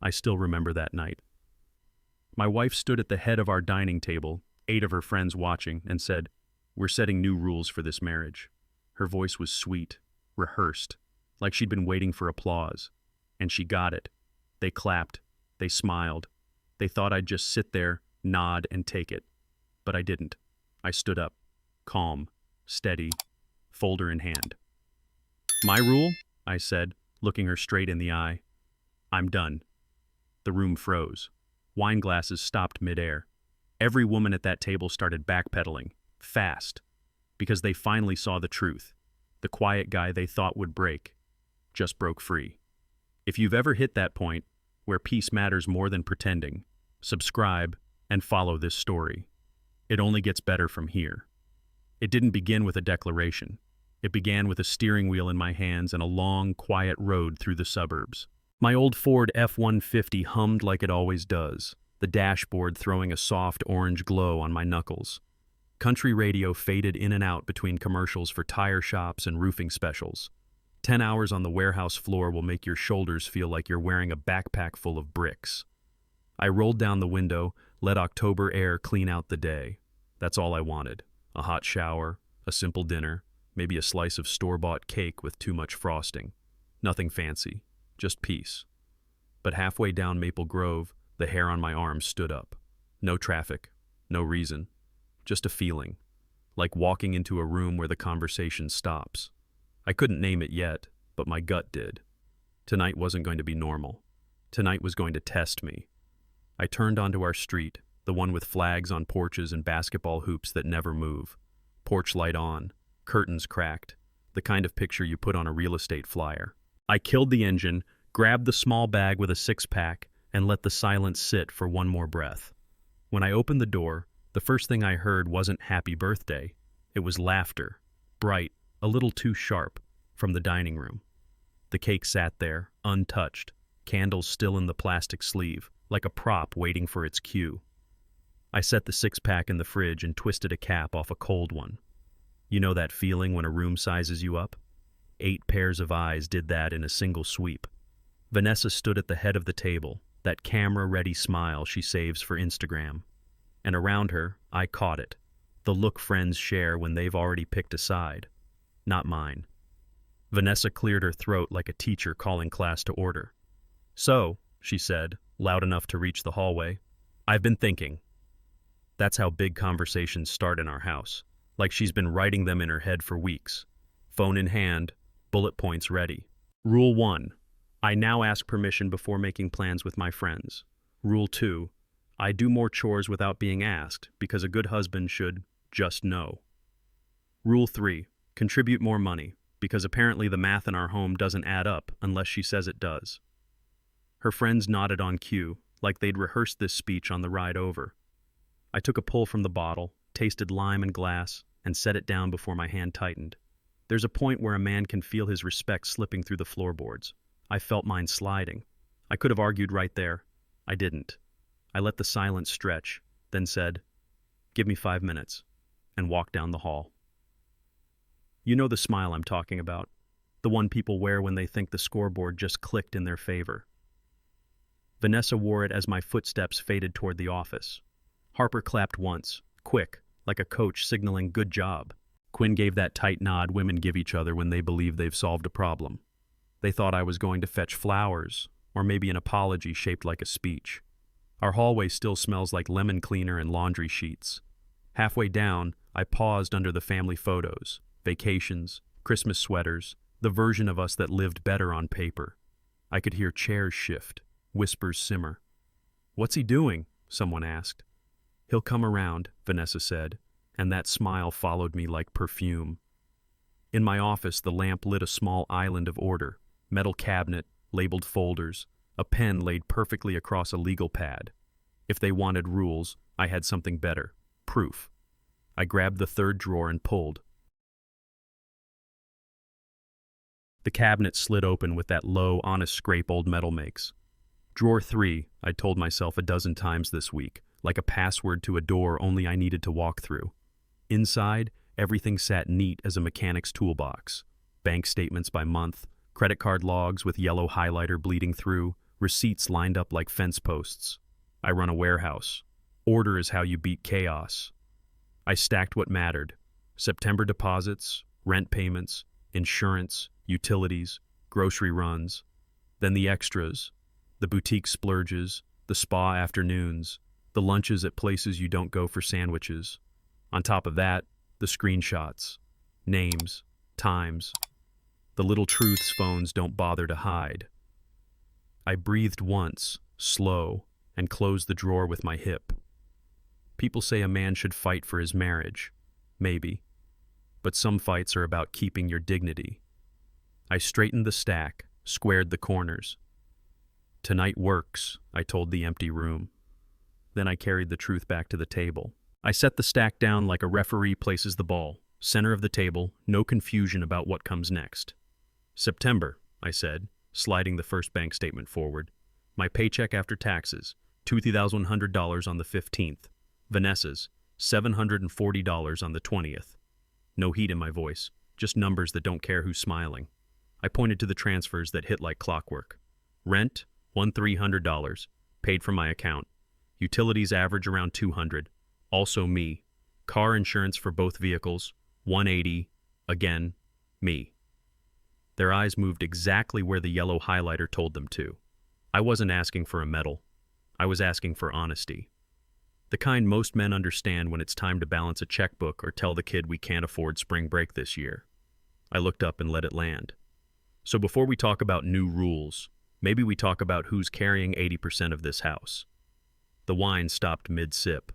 I still remember that night. My wife stood at the head of our dining table, 8 of her friends watching, and said, "We're setting new rules for this marriage." Her voice was sweet, rehearsed, like she'd been waiting for applause. And she got it. They clapped. They smiled. They thought I'd just sit there, nod, and take it. But I didn't. I stood up, calm, steady, folder in hand. "My rule?" I said, looking her straight in the eye. "I'm done." The room froze. Wine glasses stopped midair. Every woman at that table started backpedaling, fast, because they finally saw the truth. The quiet guy they thought would break just broke free. If you've ever hit that point where peace matters more than pretending, subscribe and follow this story. It only gets better from here. It didn't begin with a declaration. It began with a steering wheel in my hands and a long, quiet road through the suburbs. My old Ford F-150 hummed like it always does, the dashboard throwing a soft orange glow on my knuckles. Country radio faded in and out between commercials for tire shops and roofing specials. 10 hours on the warehouse floor will make your shoulders feel like you're wearing a backpack full of bricks. I rolled down the window, let October air clean out the day. That's all I wanted. A hot shower, a simple dinner, maybe a slice of store-bought cake with too much frosting. Nothing fancy, just peace. But halfway down Maple Grove, the hair on my arm stood up. No traffic, no reason, just a feeling, like walking into a room where the conversation stops. I couldn't name it yet, but my gut did. Tonight wasn't going to be normal. Tonight was going to test me. I turned onto our street, the one with flags on porches and basketball hoops that never move. Porch light on, curtains cracked, the kind of picture you put on a real estate flyer. I killed the engine, grabbed the small bag with a 6-pack, and let the silence sit for one more breath. When I opened the door, the first thing I heard wasn't "Happy Birthday." It was laughter, bright, a little too sharp, from the dining room. The cake sat there, untouched, candles still in the plastic sleeve, like a prop waiting for its cue. I set the 6-pack in the fridge and twisted a cap off a cold one. You know that feeling when a room sizes you up? 8 pairs of eyes did that in a single sweep. Vanessa stood at the head of the table, that camera-ready smile she saves for Instagram. And around her, I caught it, the look friends share when they've already picked a side. Not mine. Vanessa cleared her throat like a teacher calling class to order. "So," she said, loud enough to reach the hallway, "I've been thinking." That's how big conversations start in our house, like she's been writing them in her head for weeks. Phone in hand, bullet points ready. Rule 1. I now ask permission before making plans with my friends. Rule 2. I do more chores without being asked, because a good husband should just know. Rule 3. Contribute more money, because apparently the math in our home doesn't add up unless she says it does. Her friends nodded on cue, like they'd rehearsed this speech on the ride over. I took a pull from the bottle, tasted lime and glass, and set it down before my hand tightened. There's a point where a man can feel his respect slipping through the floorboards. I felt mine sliding. I could have argued right there. I didn't. I let the silence stretch, then said, "Give me 5 minutes," and walked down the hall. You know the smile I'm talking about, the one people wear when they think the scoreboard just clicked in their favor. Vanessa wore it as my footsteps faded toward the office. Harper clapped once, quick, like a coach signaling "good job." Quinn gave that tight nod women give each other when they believe they've solved a problem. They thought I was going to fetch flowers, or maybe an apology shaped like a speech. Our hallway still smells like lemon cleaner and laundry sheets. Halfway down, I paused under the family photos, vacations, Christmas sweaters, the version of us that lived better on paper. I could hear chairs shift, whispers simmer. "What's he doing?" someone asked. "He'll come around," Vanessa said, and that smile followed me like perfume. In my office, the lamp lit a small island of order, metal cabinet, labeled folders, a pen laid perfectly across a legal pad. If they wanted rules, I had something better, proof. I grabbed the 3rd drawer and pulled. The cabinet slid open with that low, honest scrape old metal makes. Drawer 3, I'd told myself a dozen times this week, like a password to a door only I needed to walk through. Inside, everything sat neat as a mechanic's toolbox. Bank statements by month, credit card logs with yellow highlighter bleeding through, Receipts lined up like fence posts. I run a warehouse. Order is how you beat chaos. I stacked what mattered. September deposits, rent payments, insurance, utilities, grocery runs. Then the extras, the boutique splurges, the spa afternoons, the lunches at places you don't go for sandwiches. On top of that, the screenshots, names, times, the little truths phones don't bother to hide. I breathed once, slow, and closed the drawer with my hip. People say a man should fight for his marriage. Maybe. But some fights are about keeping your dignity. I straightened the stack, squared the corners. Tonight works, I told the empty room. Then I carried the truth back to the table. I set the stack down like a referee places the ball. Center of the table, no confusion about what comes next. September, I said, sliding the first bank statement forward. My paycheck after taxes, $2,100 on the 15th. Vanessa's, $740 on the 20th. No heat in my voice, just numbers that don't care who's smiling. I pointed to the transfers that hit like clockwork. Rent, $1,300, paid from my account. Utilities average around $200, also me. Car insurance for both vehicles, $180, again, me. Their eyes moved exactly where the yellow highlighter told them to. I wasn't asking for a medal. I was asking for honesty. The kind most men understand when it's time to balance a checkbook or tell the kid we can't afford spring break this year. I looked up and let it land. So before we talk about new rules, maybe we talk about who's carrying 80% of this house. The wine stopped mid-sip.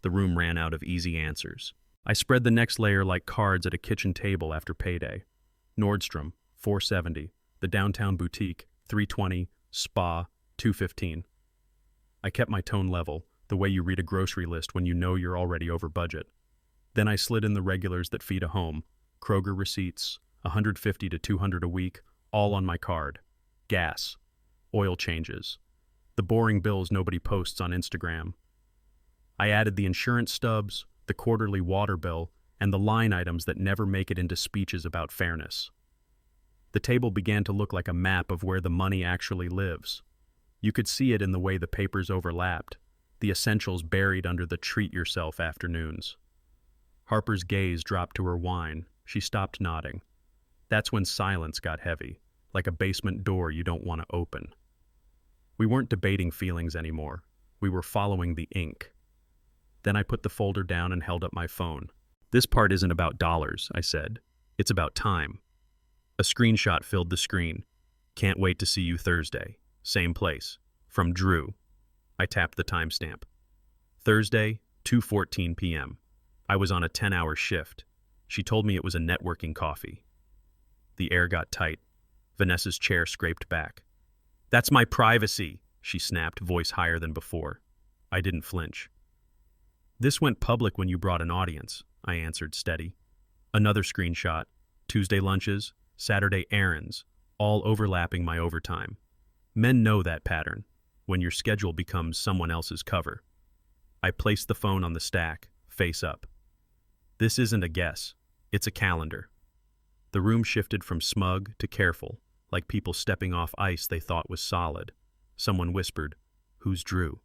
The room ran out of easy answers. I spread the next layer like cards at a kitchen table after payday. Nordstrom, $470. The downtown boutique, $320. Spa, $215. I kept my tone level, the way you read a grocery list when you know you're already over budget. Then I slid in the regulars that feed a home. Kroger receipts, $150 to $200 a week, all on my card. Gas, oil changes, the boring bills nobody posts on Instagram. I added the insurance stubs, the quarterly water bill, and the line items that never make it into speeches about fairness. The table began to look like a map of where the money actually lives. You could see it in the way the papers overlapped, the essentials buried under the treat-yourself afternoons. Harper's gaze dropped to her wine. She stopped nodding. That's when silence got heavy, like a basement door you don't want to open. We weren't debating feelings anymore. We were following the ink. Then I put the folder down and held up my phone. This part isn't about dollars, I said. It's about time. A screenshot filled the screen. Can't wait to see you Thursday. Same place. From Drew. I tapped the timestamp. Thursday, 2:14 p.m. I was on a 10-hour shift. She told me it was a networking coffee. The air got tight. Vanessa's chair scraped back. That's my privacy, she snapped, voice higher than before. I didn't flinch. This went public when you brought an audience, I answered steady. Another screenshot. Tuesday lunches, Saturday errands, all overlapping my overtime. Men know that pattern, when your schedule becomes someone else's cover. I placed the phone on the stack, face up. This isn't a guess, it's a calendar. The room shifted from smug to careful, like people stepping off ice they thought was solid. Someone whispered, "Who's Drew?"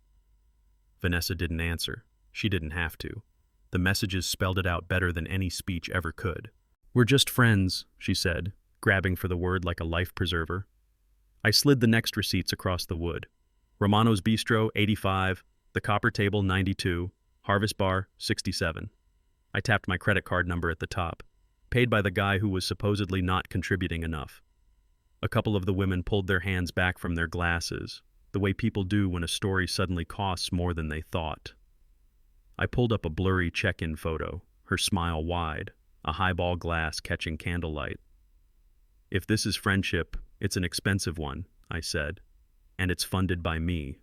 Vanessa didn't answer. She didn't have to. The messages spelled it out better than any speech ever could. "We're just friends," she said, grabbing for the word like a life preserver. I slid the next receipts across the wood. Romano's Bistro, 85, the Copper Table, 92, Harvest Bar, 67. I tapped my credit card number at the top, paid by the guy who was supposedly not contributing enough. A couple of the women pulled their hands back from their glasses, the way people do when a story suddenly costs more than they thought. I pulled up a blurry check-in photo, her smile wide, a highball glass catching candlelight. "If this is friendship, it's an expensive one," I said, "and it's funded by me."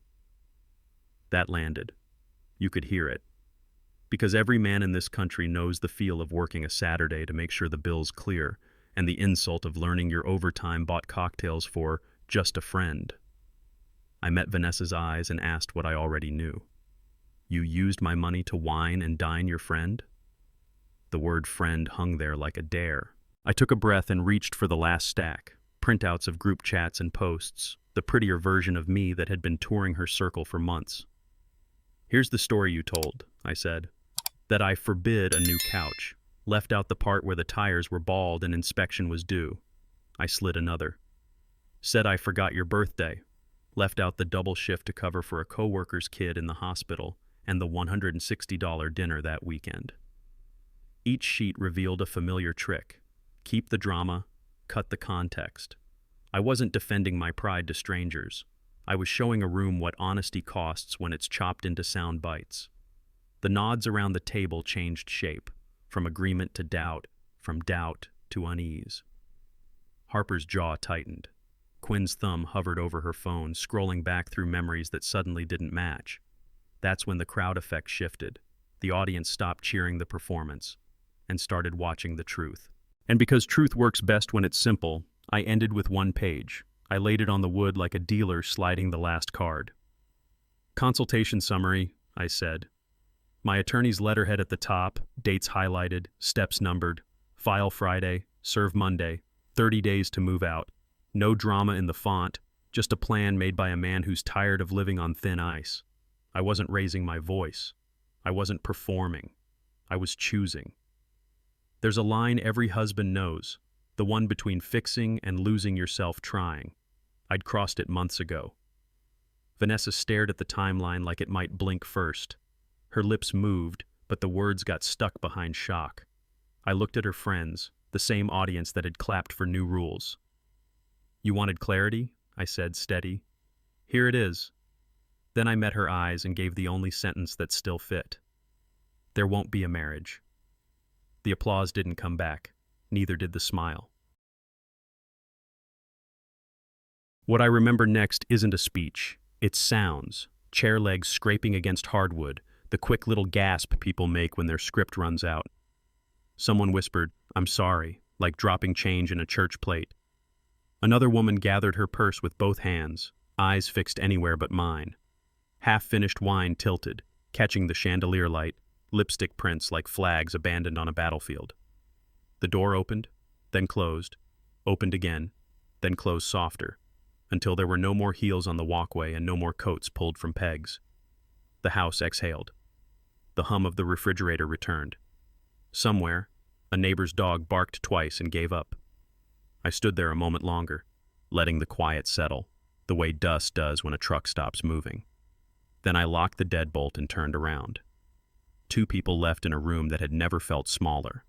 That landed. You could hear it. Because every man in this country knows the feel of working a Saturday to make sure the bill's clear, and the insult of learning your overtime bought cocktails for just a friend. I met Vanessa's eyes and asked what I already knew. "You used my money to wine and dine your friend?" The word friend hung there like a dare. I took a breath and reached for the last stack. printouts of group chats and posts, the prettier version of me that had been touring her circle for months. "Here's the story you told," I said. "That I forbid a new couch. Left out the part where the tires were bald and inspection was due." I slid another. "Said I forgot your birthday. Left out the double shift to cover for a coworker's kid in the hospital and the $160 dinner that weekend." Each sheet revealed a familiar trick. Keep the drama, cut the context. I wasn't defending my pride to strangers. I was showing a room what honesty costs when it's chopped into sound bites. The nods around the table changed shape, from agreement to doubt, from doubt to unease. Harper's jaw tightened. Quinn's thumb hovered over her phone, scrolling back through memories that suddenly didn't match. That's when the crowd effect shifted. The audience stopped cheering the performance and started watching the truth. And because truth works best when it's simple, I ended with one page. I laid it on the wood like a dealer sliding the last card. "Consultation summary," I said. My attorney's letterhead at the top, dates highlighted, steps numbered, file Friday, serve Monday, 30 days to move out. No drama in the font, just a plan made by a man who's tired of living on thin ice. I wasn't raising my voice. I wasn't performing. I was choosing. There's a line every husband knows, the one between fixing and losing yourself trying. I'd crossed it months ago. Vanessa stared at the timeline like it might blink first. Her lips moved, but the words got stuck behind shock. I looked at her friends, the same audience that had clapped for new rules. "You wanted clarity?" I said, steady. "Here it is." Then I met her eyes and gave the only sentence that still fit. "There won't be a marriage." The applause didn't come back. Neither did the smile. What I remember next isn't a speech. It's sounds, chair legs scraping against hardwood, the quick little gasp people make when their script runs out. Someone whispered, "I'm sorry," like dropping change in a church plate. Another woman gathered her purse with both hands, eyes fixed anywhere but mine. Half-finished wine tilted, catching the chandelier light, lipstick prints like flags abandoned on a battlefield. The door opened, then closed, opened again, then closed softer, until there were no more heels on the walkway and no more coats pulled from pegs. The house exhaled. The hum of the refrigerator returned. Somewhere, a neighbor's dog barked twice and gave up. I stood there a moment longer, letting the quiet settle, the way dust does when a truck stops moving. Then I locked the deadbolt and turned around. Two people left in a room that had never felt smaller.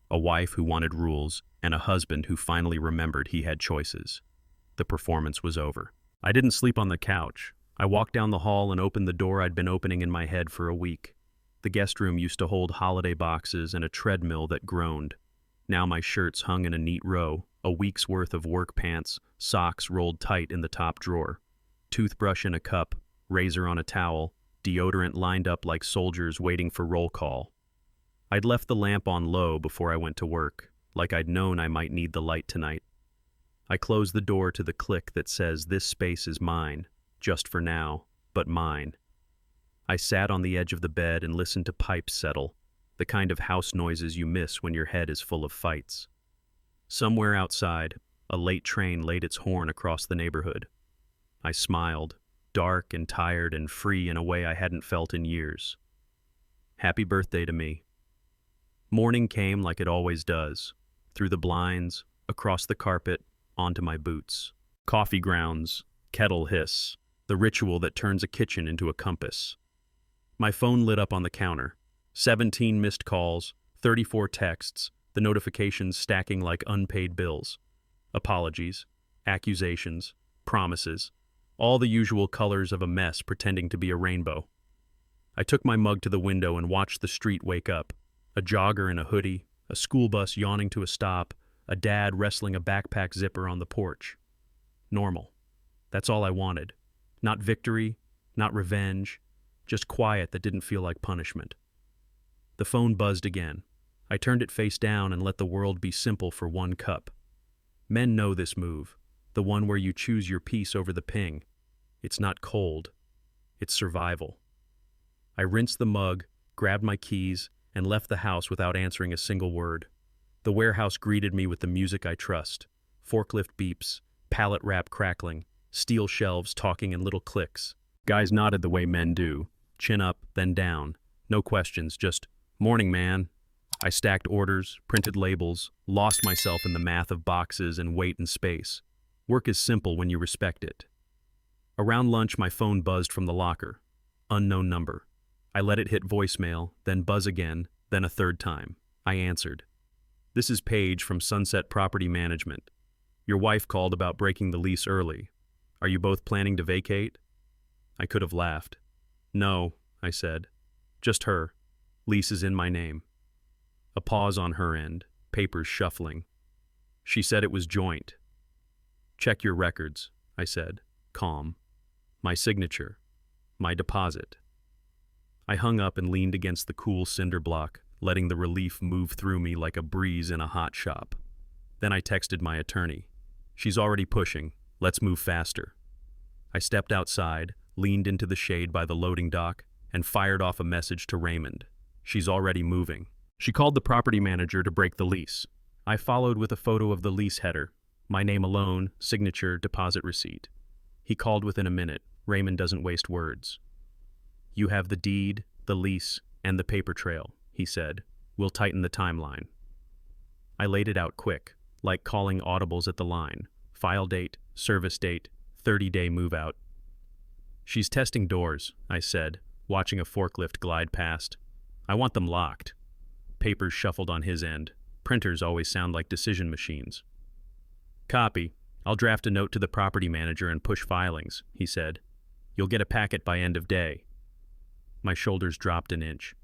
A wife who wanted rules, and a husband who finally remembered he had choices. The performance was over. I didn't sleep on the couch. I walked down the hall and opened the door I'd been opening in my head for a week. The guest room used to hold holiday boxes and a treadmill that groaned. Now my shirts hung in a neat row, a week's worth of work pants, socks rolled tight in the top drawer. Toothbrush in a cup, razor on a towel, deodorant lined up like soldiers waiting for roll call. I'd left the lamp on low before I went to work, like I'd known I might need the light tonight. I closed the door to the click that says this space is mine, just for now, but mine. I sat on the edge of the bed and listened to pipes settle, the kind of house noises you miss when your head is full of fights. Somewhere outside, a late train laid its horn across the neighborhood. I smiled, dark and tired and free in a way I hadn't felt in years. Happy birthday to me. Morning came like it always does, through the blinds, across the carpet, onto my boots. Coffee grounds, kettle hiss, the ritual that turns a kitchen into a compass. My phone lit up on the counter. 17 missed calls, 34 texts, the notifications stacking like unpaid bills. Apologies, accusations, promises, all the usual colors of a mess pretending to be a rainbow. I took my mug to the window and watched the street wake up. A jogger in a hoodie, a school bus yawning to a stop, a dad wrestling a backpack zipper on the porch. Normal. That's all I wanted. Not victory, not revenge, just quiet that didn't feel like punishment. The phone buzzed again. I turned it face down and let the world be simple for one cup. Men know this move, the one where you choose your peace over the ping. It's not cold. It's survival. I rinsed the mug, grabbed my keys, and left the house without answering a single word. The warehouse greeted me with the music I trust, forklift beeps, pallet wrap crackling, steel shelves talking in little clicks. Guys nodded the way men do, chin up, then down. No questions, just, "Morning, man." I stacked orders, printed labels, lost myself in the math of boxes and weight and space. Work is simple when you respect it. Around lunch, my phone buzzed from the locker. Unknown number. I let it hit voicemail, then buzz again, then a third time. I answered. "This is Paige from Sunset Property Management. Your wife called about breaking the lease early. Are you both planning to vacate?" I could have laughed. "No," I said. "Just her. Lease is in my name." A pause on her end, papers shuffling. She said it was joint. "Check your records," I said, calm. "My signature. My deposit." I hung up and leaned against the cool cinder block, letting the relief move through me like a breeze in a hot shop. Then I texted my attorney. "She's already pushing. Let's move faster." I stepped outside, leaned into the shade by the loading dock, and fired off a message to Raymond. "She's already moving." She called the property manager to break the lease. I followed with a photo of the lease header. My name alone, signature, deposit receipt. He called within a minute. Raymond doesn't waste words. "You have the deed, the lease, and the paper trail," he said. "We'll tighten the timeline." I laid it out quick, like calling audibles at the line. File date, service date, 30-day move-out. "She's testing doors," I said, watching a forklift glide past. "I want them locked." Papers shuffled on his end. Printers always sound like decision machines. "Copy. I'll draft a note to the property manager and push filings," he said. "You'll get a packet by end of day." My shoulders dropped an inch.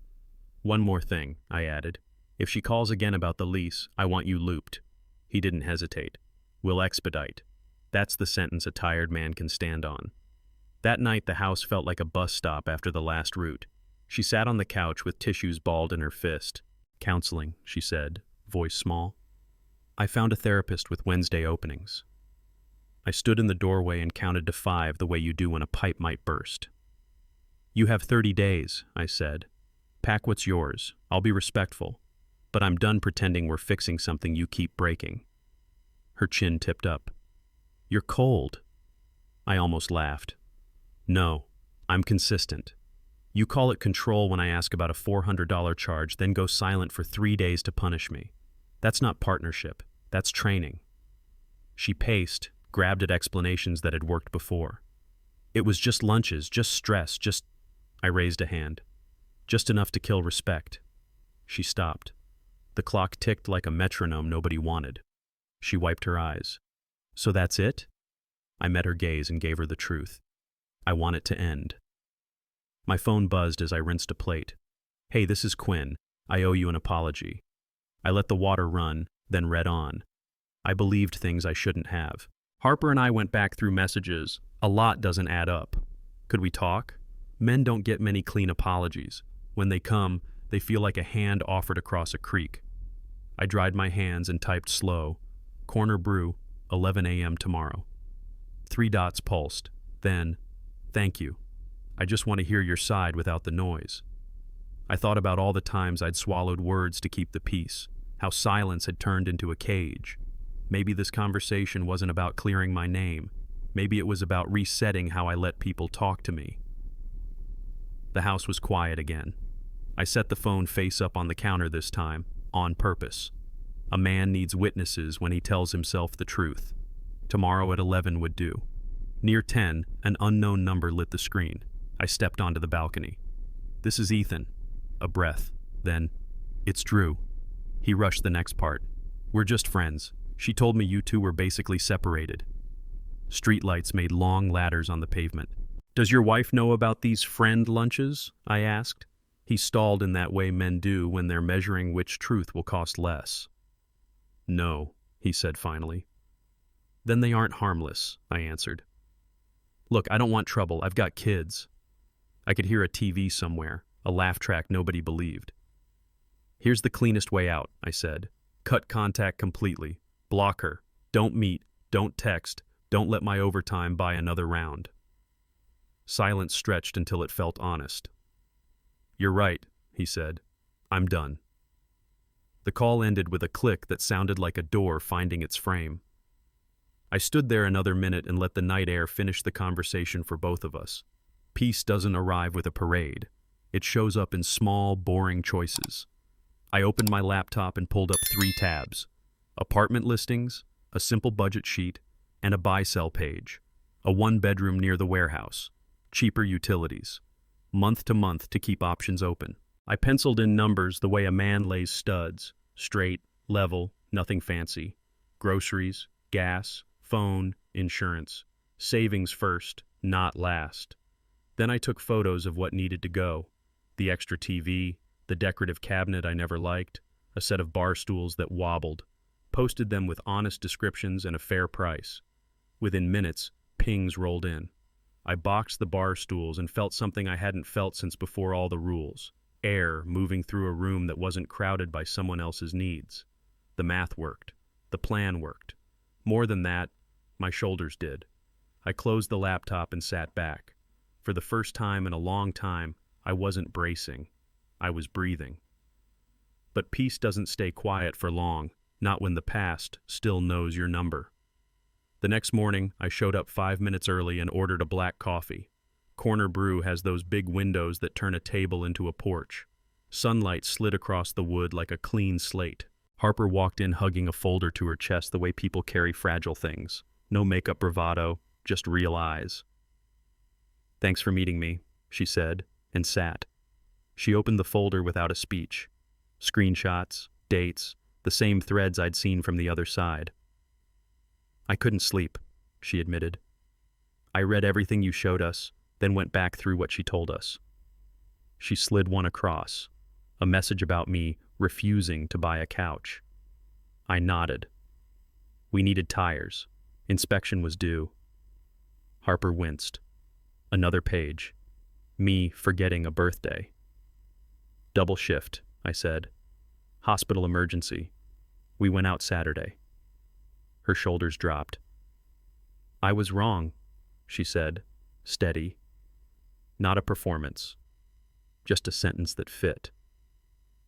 "One more thing," I added. "If she calls again about the lease, I want you looped." He didn't hesitate. "We'll expedite." That's the sentence a tired man can stand on. That night, the house felt like a bus stop after the last route. She sat on the couch with tissues balled in her fist. "Counseling," she said, voice small. "I found a therapist with Wednesday openings." I stood in the doorway and counted to 5 the way you do when a pipe might burst. "You have 30 days, I said. "Pack what's yours. I'll be respectful. But I'm done pretending we're fixing something you keep breaking." Her chin tipped up. "You're cold." I almost laughed. "No, I'm consistent. You call it control when I ask about a $400 charge, then go silent for 3 days to punish me. That's not partnership. That's training." She paced, grabbed at explanations that had worked before. "It was just lunches, just stress, just—" I raised a hand. "Just enough to kill respect." She stopped. The clock ticked like a metronome nobody wanted. She wiped her eyes. "So that's it?" I met her gaze and gave her the truth. "I want it to end." My phone buzzed as I rinsed a plate. "Hey, this is Quinn. I owe you an apology." I let the water run, then read on. I believed things I shouldn't have. Harper and I went back through messages. A lot doesn't add up. Could we talk? Men don't get many clean apologies. When they come, they feel like a hand offered across a creek. I dried my hands and typed slow. "Corner brew, 11 a.m. tomorrow." 3 dots pulsed. Then, "Thank you. I just want to hear your side without the noise." I thought about all the times I'd swallowed words to keep the peace, how silence had turned into a cage. Maybe this conversation wasn't about clearing my name. Maybe it was about resetting how I let people talk to me. The house was quiet again. I set the phone face up on the counter this time, on purpose. A man needs witnesses when he tells himself the truth. Tomorrow at 11 would do. Near 10, an unknown number lit the screen. I stepped onto the balcony. "This is Ethan." A breath. Then, "It's Drew." He rushed the next part. "We're just friends. She told me you two were basically separated." Streetlights made long ladders on the pavement. "Does your wife know about these friend lunches?" I asked. He stalled in that way men do when they're measuring which truth will cost less. "No," he said finally. "Then they aren't harmless," I answered. "Look, I don't want trouble. I've got kids." I could hear a TV somewhere, a laugh track nobody believed. "Here's the cleanest way out," I said. "Cut contact completely. Block her. Don't meet. Don't text. Don't let my overtime buy another round." Silence stretched until it felt honest. "You're right," he said. "I'm done." The call ended with a click that sounded like a door finding its frame. I stood there another minute and let the night air finish the conversation for both of us. Peace doesn't arrive with a parade. It shows up in small, boring choices. I opened my laptop and pulled up 3 tabs: apartment listings, a simple budget sheet, and a buy-sell page. A 1-bedroom near the warehouse. Cheaper utilities. Month to month to keep options open. I penciled in numbers the way a man lays studs. Straight, level, nothing fancy. Groceries, gas, phone, insurance. Savings first, not last. Then I took photos of what needed to go. The extra TV, the decorative cabinet I never liked, a set of bar stools that wobbled. Posted them with honest descriptions and a fair price. Within minutes, pings rolled in. I boxed the bar stools and felt something I hadn't felt since before all the rules. Air moving through a room that wasn't crowded by someone else's needs. The math worked. The plan worked. More than that, my shoulders did. I closed the laptop and sat back. For the first time in a long time, I wasn't bracing. I was breathing. But peace doesn't stay quiet for long, not when the past still knows your number. The next morning, I showed up 5 minutes early and ordered a black coffee. Corner Brew has those big windows that turn a table into a porch. Sunlight slid across the wood like a clean slate. Harper walked in hugging a folder to her chest the way people carry fragile things. No makeup bravado, just real eyes. "Thanks for meeting me," she said, and sat. She opened the folder without a speech. Screenshots, dates, the same threads I'd seen from the other side. "I couldn't sleep," she admitted. "I read everything you showed us, then went back through what she told us." She slid one across, a message about me refusing to buy a couch. I nodded. We needed tires. Inspection was due. Harper winced. Another page. Me forgetting a birthday. "Double shift," I said. "Hospital emergency. We went out Saturday." Her shoulders dropped. "I was wrong," she said, steady. Not a performance. Just a sentence that fit.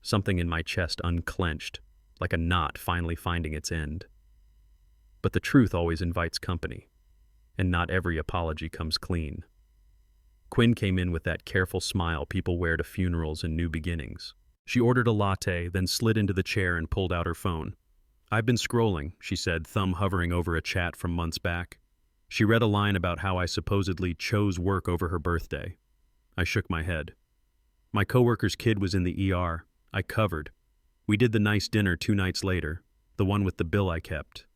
Something in my chest unclenched, like a knot finally finding its end. But the truth always invites company, and not every apology comes clean. Quinn came in with that careful smile people wear to funerals and new beginnings. She ordered a latte, then slid into the chair and pulled out her phone. "I've been scrolling," she said, thumb hovering over a chat from months back. She read a line about how I supposedly chose work over her birthday. I shook my head. "My coworker's kid was in the ER. I covered. We did the nice dinner 2 nights later, the one with the bill I kept."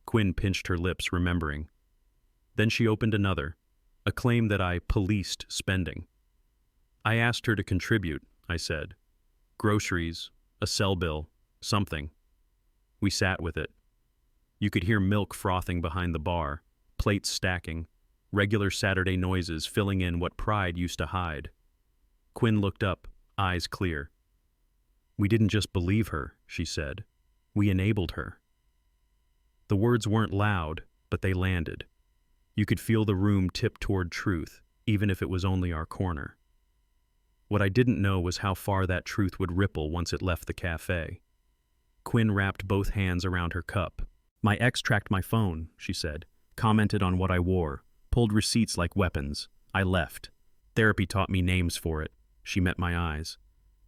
Quinn pinched her lips, remembering. Then she opened another, a claim that I policed spending. "I asked her to contribute," I said. "Groceries, a cell bill, something." We sat with it. You could hear milk frothing behind the bar, plates stacking, regular Saturday noises filling in what pride used to hide. Quinn looked up, eyes clear. "We didn't just believe her," she said. "We enabled her." The words weren't loud, but they landed. You could feel the room tip toward truth, even if it was only our corner. What I didn't know was how far that truth would ripple once it left the cafe. Quinn wrapped both hands around her cup. "My ex tracked my phone," she said, "commented on what I wore, pulled receipts like weapons. I left. Therapy taught me names for it." She met my eyes.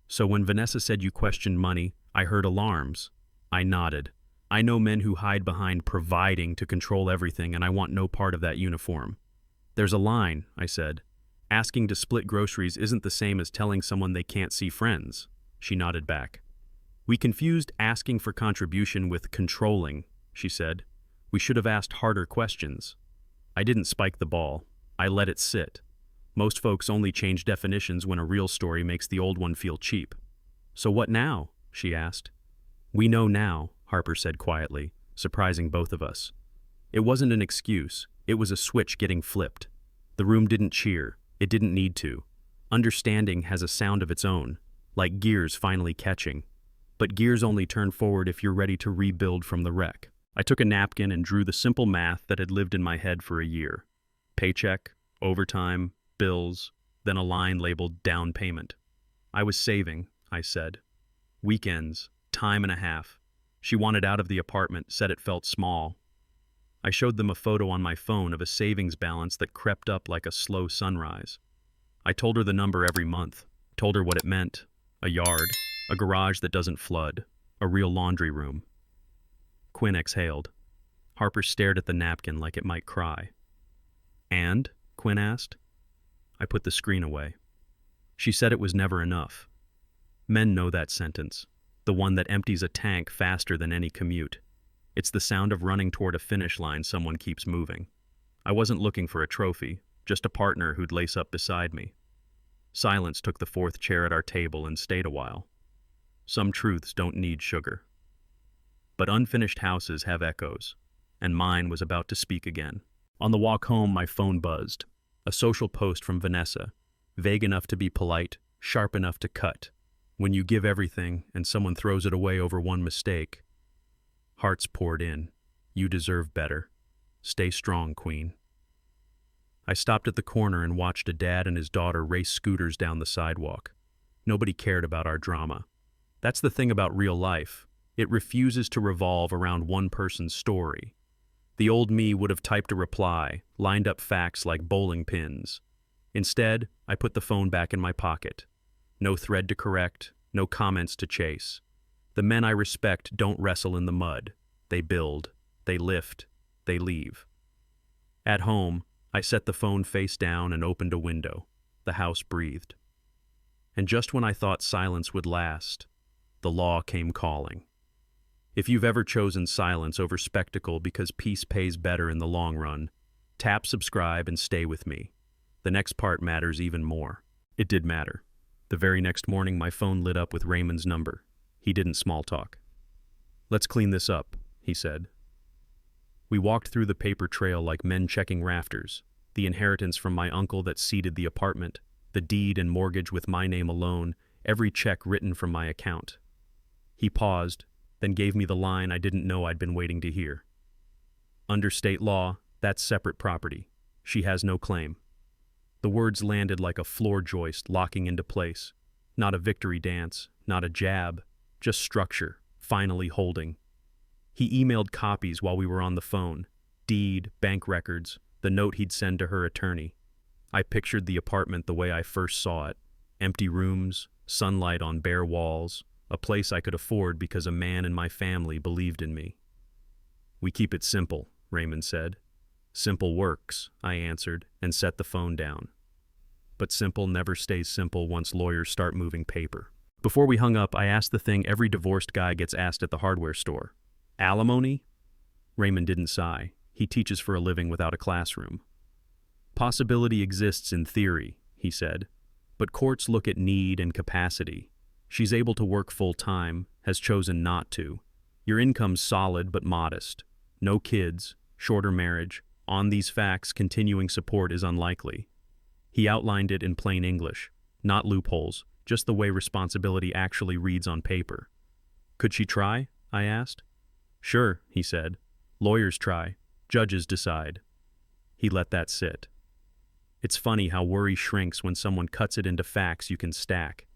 "So when Vanessa said you questioned money, I heard alarms." I nodded. "I know men who hide behind providing to control everything, and I want no part of that uniform." "There's a line," I said. "Asking to split groceries isn't the same as telling someone they can't see friends." She nodded back. "We confused asking for contribution with controlling," she said. "We should have asked harder questions." I didn't spike the ball. I let it sit. Most folks only change definitions when a real story makes the old one feel cheap. "So what now?" she asked. "We know now," Harper said quietly, surprising both of us. It wasn't an excuse. It was a switch getting flipped. The room didn't cheer. It didn't need to. Understanding has a sound of its own, like gears finally catching. But gears only turn forward if you're ready to rebuild from the wreck. I took a napkin and drew the simple math that had lived in my head for a year. Paycheck, overtime, bills, then a line labeled down payment. I was saving, I said. Weekends, time and a half. She wanted out of the apartment, said it felt small. I showed them a photo on my phone of a savings balance that crept up like a slow sunrise. I told her the number every month, told her what it meant: a yard, a garage that doesn't flood, a real laundry room. Quinn exhaled. Harper stared at the napkin like it might cry. "And?" Quinn asked. I put the screen away. She said it was never enough. Men know that sentence, the one that empties a tank faster than any commute. It's the sound of running toward a finish line someone keeps moving. I wasn't looking for a trophy, just a partner who'd lace up beside me. Silence took the fourth chair at our table and stayed a while. Some truths don't need sugar. But unfinished houses have echoes, and mine was about to speak again. On the walk home, my phone buzzed. A social post from Vanessa, vague enough to be polite, sharp enough to cut. When you give everything and someone throws it away over one mistake. Hearts poured in. You deserve better. Stay strong, Queen. I stopped at the corner and watched a dad and his daughter race scooters down the sidewalk. Nobody cared about our drama. That's the thing about real life. It refuses to revolve around one person's story. The old me would have typed a reply, lined up facts like bowling pins. Instead, I put the phone back in my pocket. No thread to correct, no comments to chase. The men I respect don't wrestle in the mud. They build, they lift, they leave. At home, I set the phone face down and opened a window. The house breathed. And just when I thought silence would last, the law came calling. If you've ever chosen silence over spectacle because peace pays better in the long run, tap subscribe and stay with me. The next part matters even more. It did matter. The very next morning, my phone lit up with Raymond's number. He didn't small talk. "Let's clean this up," he said. We walked through the paper trail like men checking rafters, the inheritance from my uncle that seeded the apartment, the deed and mortgage with my name alone, every check written from my account. He paused, then gave me the line I didn't know I'd been waiting to hear. "Under state law, that's separate property. She has no claim." The words landed like a floor joist locking into place. Not a victory dance, not a jab, just structure, finally holding. He emailed copies while we were on the phone, deed, bank records, the note he'd send to her attorney. I pictured the apartment the way I first saw it. Empty rooms, sunlight on bare walls, a place I could afford because a man in my family believed in me. "We keep it simple," Raymond said. "Simple works," I answered, and set the phone down. But simple never stays simple once lawyers start moving paper. Before we hung up, I asked the thing every divorced guy gets asked at the hardware store. "Alimony?" Raymond didn't sigh. He teaches for a living without a classroom. "Possibility exists in theory," he said, "but courts look at need and capacity. She's able to work full-time, has chosen not to. Your income's solid but modest. No kids, shorter marriage. On these facts, continuing support is unlikely." He outlined it in plain English, not loopholes, just the way responsibility actually reads on paper. "Could she try?" I asked. "Sure," he said. "Lawyers try. Judges decide." He let that sit. It's funny how worry shrinks when someone cuts it into facts you can stack.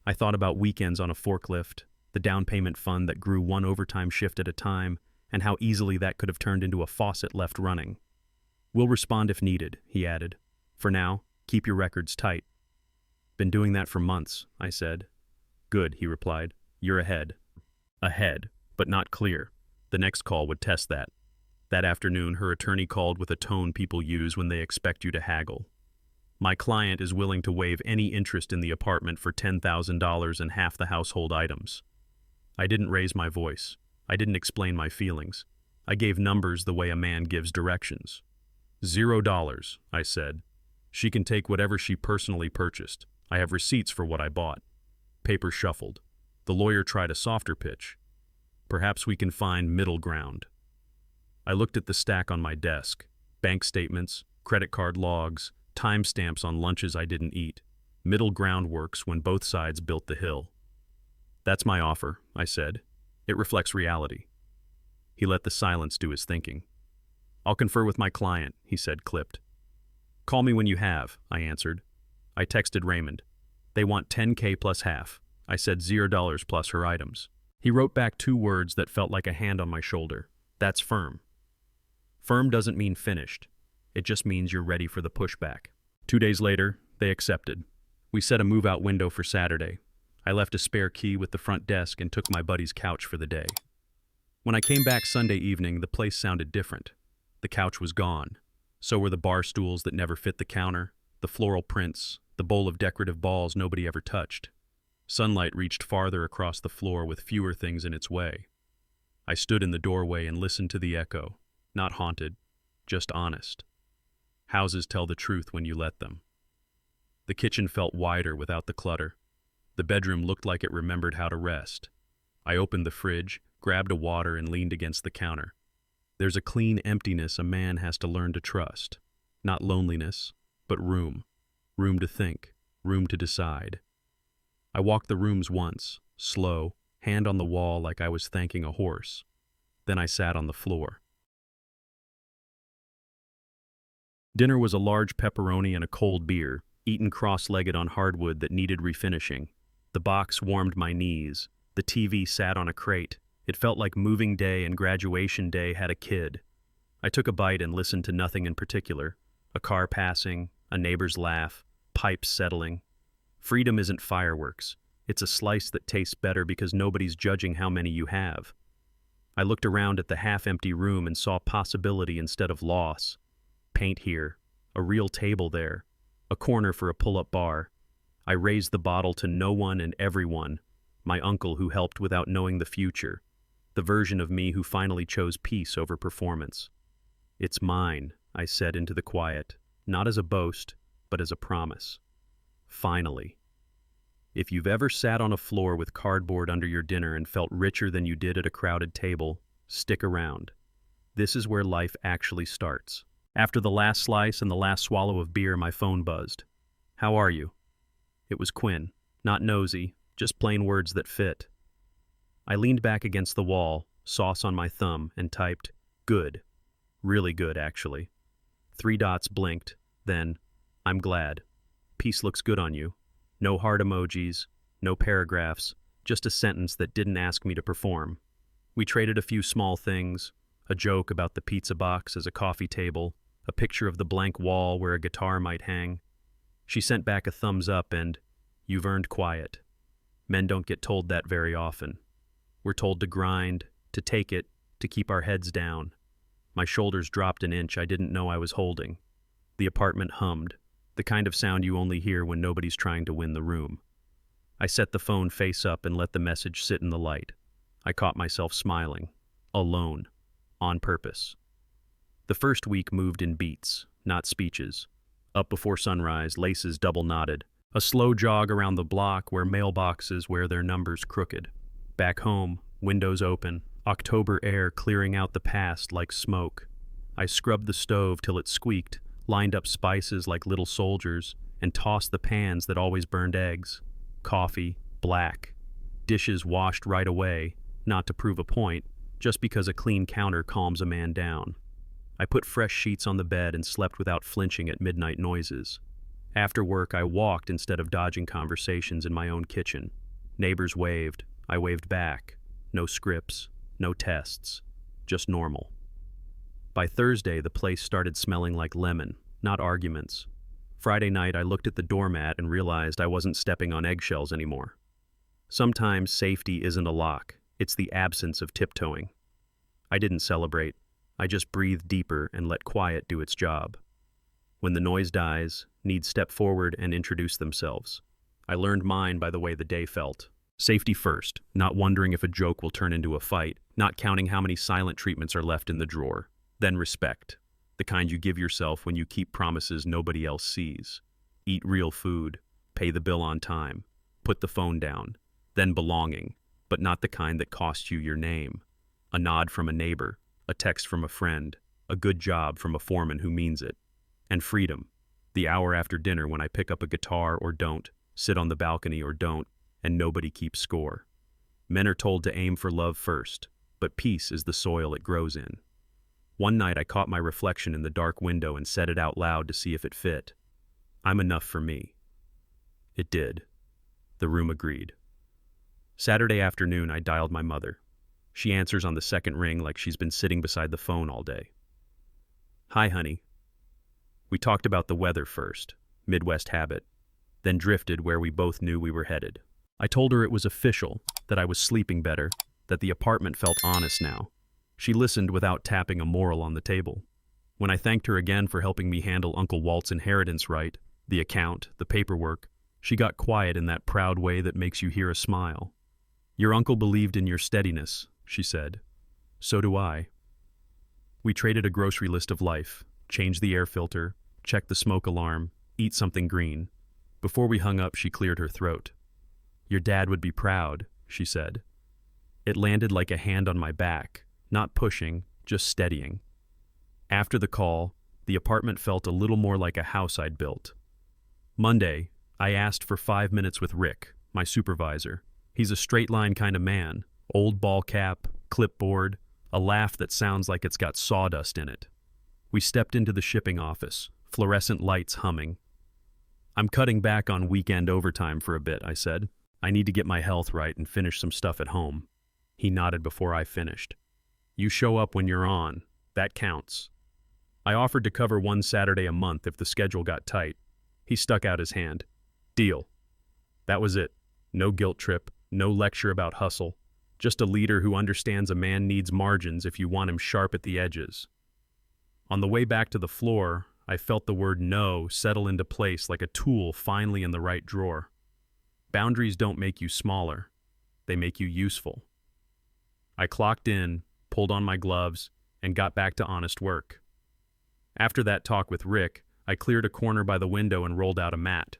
I thought about weekends on a forklift, the down payment fund that grew one overtime shift at a time, and how easily that could have turned into a faucet left running. "We'll respond if needed," he added. "For now, keep your records tight." "Been doing that for months," I said. "Good," he replied. "You're ahead." Ahead, but not clear. The next call would test that. That afternoon, her attorney called with a tone people use when they expect you to haggle. "My client is willing to waive any interest in the apartment for $10,000 and half the household items." I didn't raise my voice. I didn't explain my feelings. I gave numbers the way a man gives directions. $0, I said. "She can take whatever she personally purchased. I have receipts for what I bought." Paper shuffled. The lawyer tried a softer pitch. "Perhaps we can find middle ground." I looked at the stack on my desk. Bank statements, credit card logs, timestamps on lunches I didn't eat. Middle ground works when both sides built the hill. "That's my offer," I said. "It reflects reality." He let the silence do his thinking. "I'll confer with my client," he said, clipped. "Call me when you have," I answered. I texted Raymond. "They want $10K plus half." I said $0 plus her items. He wrote back 2 words that felt like a hand on my shoulder. "That's firm." Firm doesn't mean finished. It just means you're ready for the pushback. 2 days later, they accepted. We set a move-out window for Saturday. I left a spare key with the front desk and took my buddy's couch for the day. When I came back Sunday evening, the place sounded different. The couch was gone. So were the bar stools that never fit the counter, the floral prints, the bowl of decorative balls nobody ever touched. Sunlight reached farther across the floor with fewer things in its way. I stood in the doorway and listened to the echo, not haunted, just honest. Houses tell the truth when you let them. The kitchen felt wider without the clutter. The bedroom looked like it remembered how to rest. I opened the fridge, grabbed a water, and leaned against the counter. There's a clean emptiness a man has to learn to trust. Not loneliness, but room. Room to think, room to decide. I walked the rooms once, slow, hand on the wall like I was thanking a horse. Then I sat on the floor. Dinner was a large pepperoni and a cold beer, eaten cross-legged on hardwood that needed refinishing. The box warmed my knees. The TV sat on a crate. It felt like moving day and graduation day had a kid. I took a bite and listened to nothing in particular. A car passing, a neighbor's laugh, pipes settling. Freedom isn't fireworks. It's a slice that tastes better because nobody's judging how many you have. I looked around at the half-empty room and saw possibility instead of loss. Paint here, a real table there, a corner for a pull-up bar. I raised the bottle to no one and everyone. My uncle who helped without knowing the future. The version of me who finally chose peace over performance. It's mine, I said into the quiet, not as a boast, but as a promise. Finally. If you've ever sat on a floor with cardboard under your dinner and felt richer than you did at a crowded table, stick around. This is where life actually starts. After the last slice and the last swallow of beer, my phone buzzed. How are you? It was Quinn, not nosy, just plain words that fit. I leaned back against the wall, sauce on my thumb, and typed, good. Really good, actually. 3 dots blinked, then, I'm glad. Peace looks good on you. No heart emojis, no paragraphs, just a sentence that didn't ask me to perform. We traded a few small things, a joke about the pizza box as a coffee table, a picture of the blank wall where a guitar might hang. She sent back a thumbs up and, you've earned quiet. Men don't get told that very often. We're told to grind, to take it, to keep our heads down. My shoulders dropped an inch I didn't know I was holding. The apartment hummed, the kind of sound you only hear when nobody's trying to win the room. I set the phone face up and let the message sit in the light. I caught myself smiling. Alone. On purpose. The first week moved in beats, not speeches. Up before sunrise, laces double knotted. A slow jog around the block where mailboxes wear their numbers crooked. Back home, windows open, October air clearing out the past like smoke. I scrubbed the stove till it squeaked, lined up spices like little soldiers, and tossed the pans that always burned eggs. Coffee, black. Dishes washed right away, not to prove a point, just because a clean counter calms a man down. I put fresh sheets on the bed and slept without flinching at midnight noises. After work, I walked instead of dodging conversations in my own kitchen. Neighbors waved. I waved back. No scripts, no tests, just normal. By Thursday, the place started smelling like lemon, not arguments. Friday night, I looked at the doormat and realized I wasn't stepping on eggshells anymore. Sometimes safety isn't a lock, it's the absence of tiptoeing. I didn't celebrate. I just breathed deeper and let quiet do its job. When the noise dies, needs step forward and introduce themselves. I learned mine by the way the day felt. Safety first, not wondering if a joke will turn into a fight, not counting how many silent treatments are left in the drawer. Then respect, the kind you give yourself when you keep promises nobody else sees. Eat real food, pay the bill on time, put the phone down. Then belonging, but not the kind that costs you your name. A nod from a neighbor, a text from a friend, a good job from a foreman who means it. And freedom, the hour after dinner when I pick up a guitar or don't, sit on the balcony or don't, and nobody keeps score. Men are told to aim for love first, but peace is the soil it grows in. One night I caught my reflection in the dark window and said it out loud to see if it fit. I'm enough for me. It did. The room agreed. Saturday afternoon I dialed my mother. She answers on the second ring like she's been sitting beside the phone all day. Hi, honey. We talked about the weather first, Midwest habit, then drifted where we both knew we were headed. I told her it was official, that I was sleeping better, that the apartment felt honest now. She listened without tapping a moral on the table. When I thanked her again for helping me handle Uncle Walt's inheritance right, the account, the paperwork, she got quiet in that proud way that makes you hear a smile. Your uncle believed in your steadiness, she said. So do I. We traded a grocery list of life, changed the air filter, checked the smoke alarm, eat something green. Before we hung up, she cleared her throat. Your dad would be proud, she said. It landed like a hand on my back, not pushing, just steadying. After the call, the apartment felt a little more like a house I'd built. Monday, I asked for 5 minutes with Rick, my supervisor. He's a straight-line kind of man, old ball cap, clipboard, a laugh that sounds like it's got sawdust in it. We stepped into the shipping office, fluorescent lights humming. I'm cutting back on weekend overtime for a bit, I said. I need to get my health right and finish some stuff at home. He nodded before I finished. You show up when you're on. That counts. I offered to cover one Saturday a month if the schedule got tight. He stuck out his hand. Deal. That was it. No guilt trip, no lecture about hustle. Just a leader who understands a man needs margins if you want him sharp at the edges. On the way back to the floor, I felt the word no settle into place like a tool finally in the right drawer. Boundaries don't make you smaller. They make you useful. I clocked in, pulled on my gloves, and got back to honest work. After that talk with Rick, I cleared a corner by the window and rolled out a mat.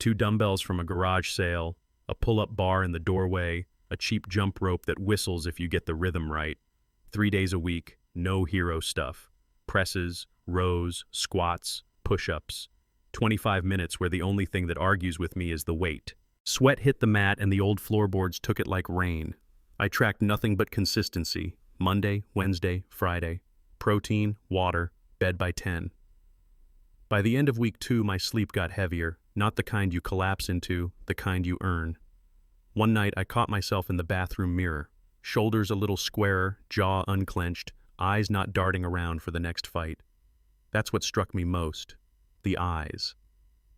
2 dumbbells from a garage sale, a pull-up bar in the doorway, a cheap jump rope that whistles if you get the rhythm right. 3 days a week, no hero stuff. Presses, rows, squats, push-ups. 25 minutes where the only thing that argues with me is the weight. Sweat hit the mat and the old floorboards took it like rain. I tracked nothing but consistency. Monday, Wednesday, Friday. Protein, water, bed by 10. By the end of week 2, my sleep got heavier, not the kind you collapse into, the kind you earn. One night, I caught myself in the bathroom mirror, shoulders a little squarer, jaw unclenched, eyes not darting around for the next fight. That's what struck me most. The eyes.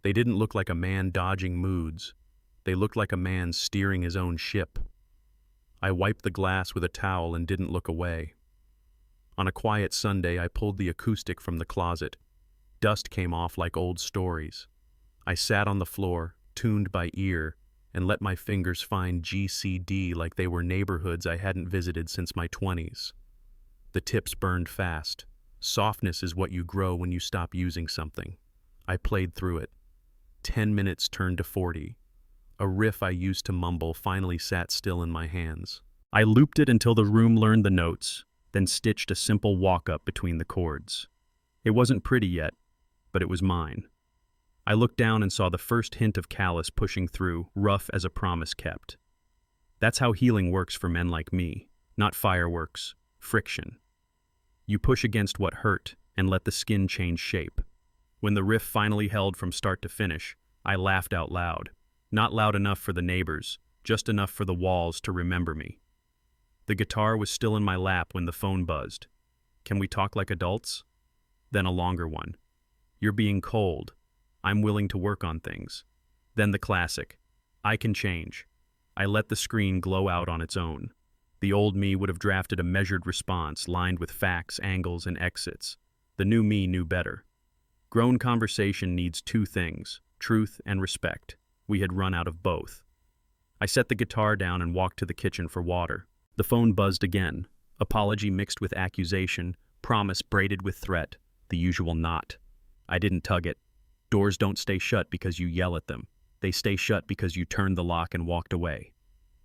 They didn't look like a man dodging moods. They looked like a man steering his own ship. I wiped the glass with a towel and didn't look away. On a quiet Sunday, I pulled the acoustic from the closet. Dust came off like old stories. I sat on the floor, tuned by ear, and let my fingers find GCD like they were neighborhoods I hadn't visited since my 20s. The tips burned fast. Softness is what you grow when you stop using something. I played through it. 10 minutes turned to 40. A riff I used to mumble finally sat still in my hands. I looped it until the room learned the notes, then stitched a simple walk-up between the chords. It wasn't pretty yet, but it was mine. I looked down and saw the first hint of callus pushing through, rough as a promise kept. That's how healing works for men like me, not fireworks, friction. You push against what hurt and let the skin change shape. When the riff finally held from start to finish, I laughed out loud. Not loud enough for the neighbors, just enough for the walls to remember me. The guitar was still in my lap when the phone buzzed. Can we talk like adults? Then a longer one. You're being cold. I'm willing to work on things. Then the classic. I can change. I let the screen glow out on its own. The old me would have drafted a measured response lined with facts, angles, and exits. The new me knew better. Grown conversation needs 2 things, truth and respect. We had run out of both. I set the guitar down and walked to the kitchen for water. The phone buzzed again. Apology mixed with accusation, promise braided with threat, the usual knot. I didn't tug it. Doors don't stay shut because you yell at them. They stay shut because you turned the lock and walked away.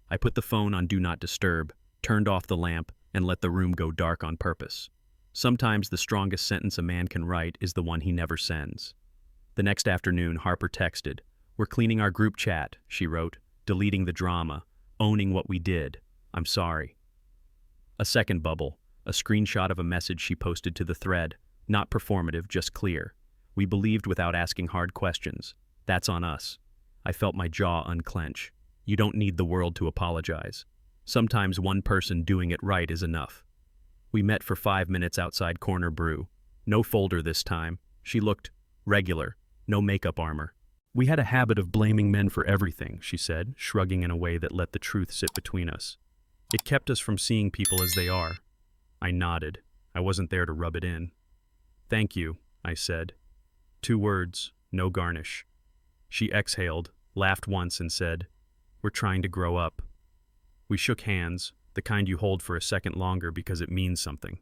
I put the phone on Do Not Disturb, turned off the lamp, and let the room go dark on purpose. Sometimes the strongest sentence a man can write is the one he never sends. The next afternoon, Harper texted. We're cleaning our group chat, she wrote, deleting the drama, owning what we did. I'm sorry. A second bubble, a screenshot of a message she posted to the thread, not performative, just clear. We believed without asking hard questions. That's on us. I felt my jaw unclench. You don't need the world to apologize. Sometimes one person doing it right is enough. We met for 5 minutes outside Corner Brew. No folder this time. She looked regular, no makeup armor. We had a habit of blaming men for everything, she said, shrugging in a way that let the truth sit between us. It kept us from seeing people as they are. I nodded. I wasn't there to rub it in. Thank you, I said. 2 words, no garnish. She exhaled, laughed once and said, "We're trying to grow up." We shook hands, the kind you hold for a second longer because it means something.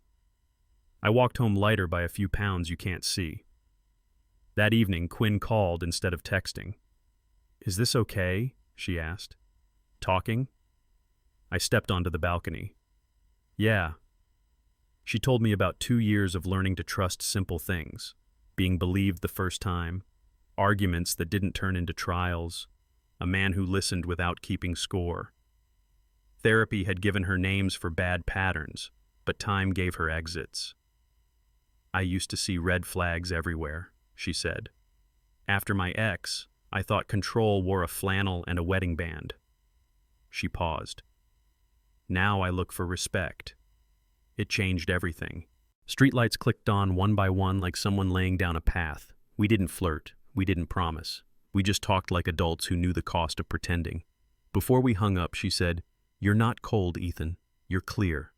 I walked home lighter by a few pounds you can't see. That evening, Quinn called instead of texting. "Is this okay?" she asked. "Talking?" I stepped onto the balcony. "Yeah." She told me about 2 years of learning to trust simple things, being believed the first time, arguments that didn't turn into trials, a man who listened without keeping score. Therapy had given her names for bad patterns, but time gave her exits. "I used to see red flags everywhere," she said. "After my ex, I thought control wore a flannel and a wedding band." She paused. "Now I look for respect." It changed everything. Streetlights clicked on one by one like someone laying down a path. We didn't flirt. We didn't promise. We just talked like adults who knew the cost of pretending. Before we hung up, she said, "You're not cold, Ethan. You're clear."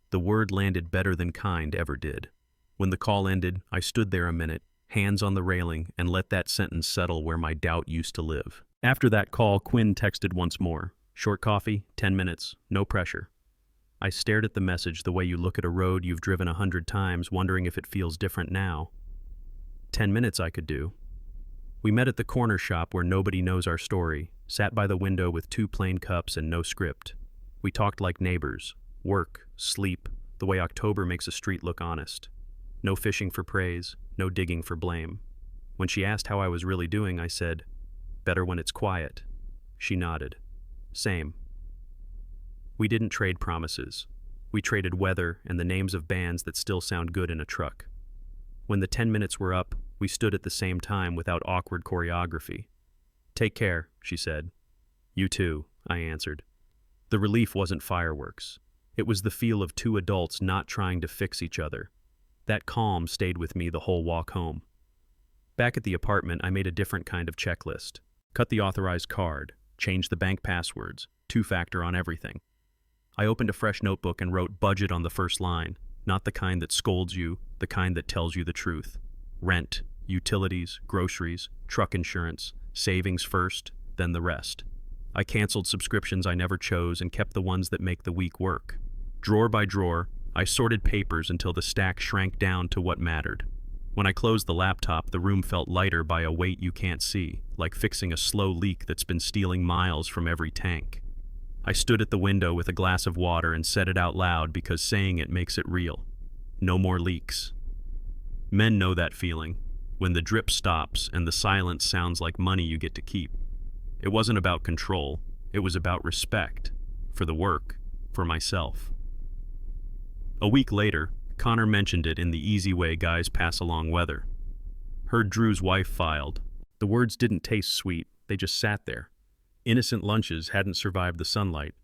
The word landed better than kind ever did. When the call ended, I stood there a minute, hands on the railing, and let that sentence settle where my doubt used to live. After that call, Quinn texted once more. "Short coffee, 10 minutes, no pressure." I stared at the message the way you look at a road you've driven 100 times, wondering if it feels different now. 10 minutes I could do. We met at the corner shop where nobody knows our story, sat by the window with 2 plain cups and no script. We talked like neighbors, work, sleep, the way October makes a street look honest. No fishing for praise, no digging for blame. When she asked how I was really doing, I said, "Better when it's quiet." She nodded. "Same." We didn't trade promises. We traded weather and the names of bands that still sound good in a truck. When the 10 minutes were up, we stood at the same time without awkward choreography. "Take care," she said. "You too," I answered. The relief wasn't fireworks. It was the feel of 2 adults not trying to fix each other. That calm stayed with me the whole walk home. Back at the apartment, I made a different kind of checklist. Cut the authorized card, changed the bank passwords, 2-factor on everything. I opened a fresh notebook and wrote budget on the first line, not the kind that scolds you, the kind that tells you the truth. Rent, utilities, groceries, truck insurance, savings first, then the rest. I canceled subscriptions I never chose and kept the ones that make the week work. Drawer by drawer, I sorted papers until the stack shrank down to what mattered. When I closed the laptop, the room felt lighter by a weight you can't see, like fixing a slow leak that's been stealing miles from every tank. I stood at the window with a glass of water and said it out loud because saying it makes it real. No more leaks. Men know that feeling, when the drip stops and the silence sounds like money you get to keep. It wasn't about control, it was about respect, for the work, for myself. A week later, Connor mentioned it in the easy way guys pass along weather. Heard Drew's wife filed. The words didn't taste sweet, they just sat there. Innocent lunches hadn't survived the sunlight.